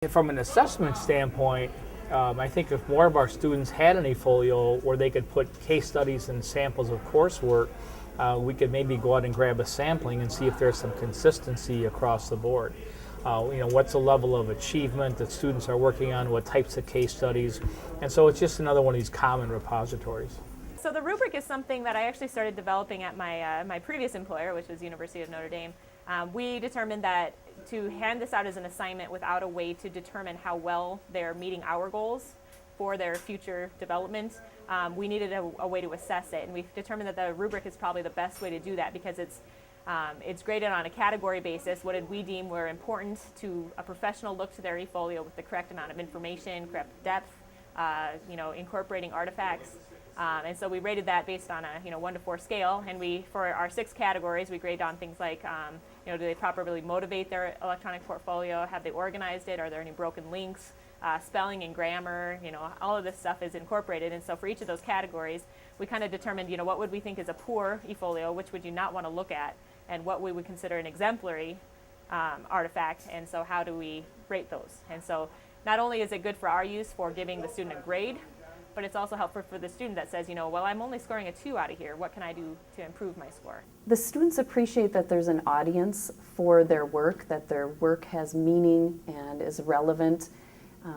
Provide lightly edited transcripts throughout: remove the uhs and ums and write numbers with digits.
From an assessment standpoint, I think if more of our students had an eFolio where they could put case studies and samples of coursework, we could maybe go out and grab a sampling and see if there's some consistency across the board. What's the level of achievement that students are working on, what types of case studies, and so it's just another one of these common repositories. So the rubric is something that I actually started developing at my previous employer, which was University of Notre Dame. We determined that to hand this out as an assignment without a way to determine how well they're meeting our goals for their future development, we needed a way to assess it. And we've determined that the rubric is probably the best way to do that because it's graded on a category basis. What did we deem were important to a professional look to their eFolio with the correct amount of information, correct depth, incorporating artifacts. And so we rated that based on a 1 to 4 scale, and for our 6 categories we grade on things like do they properly motivate their electronic portfolio, have they organized it, are there any broken links, spelling and grammar, all of this stuff is incorporated. And so for each of those categories we kind of determined what would we think is a poor eFolio, which would you not want to look at, and what we would consider an exemplary artifact, and so how do we rate those. And so not only is it good for our use for giving the student a grade, but it's also helpful for the student that says, well, I'm only scoring a 2 out of here. What can I do to improve my score? The students appreciate that there's an audience for their work, that their work has meaning and is relevant.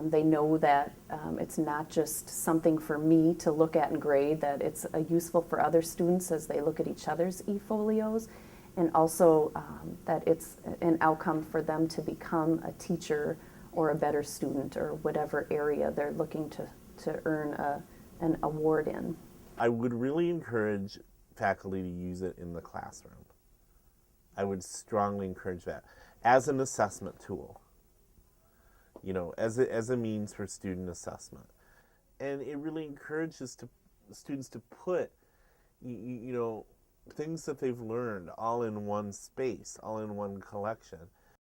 They know that it's not just something for me to look at and grade, that it's useful for other students as they look at each other's eFolios, and also that it's an outcome for them to become a teacher or a better student or whatever area they're looking to earn an award in. I would really encourage faculty to use it in the classroom. I would strongly encourage that as an assessment tool, as a means for student assessment. And it really encourages students to put, things that they've learned all in one space, all in one collection.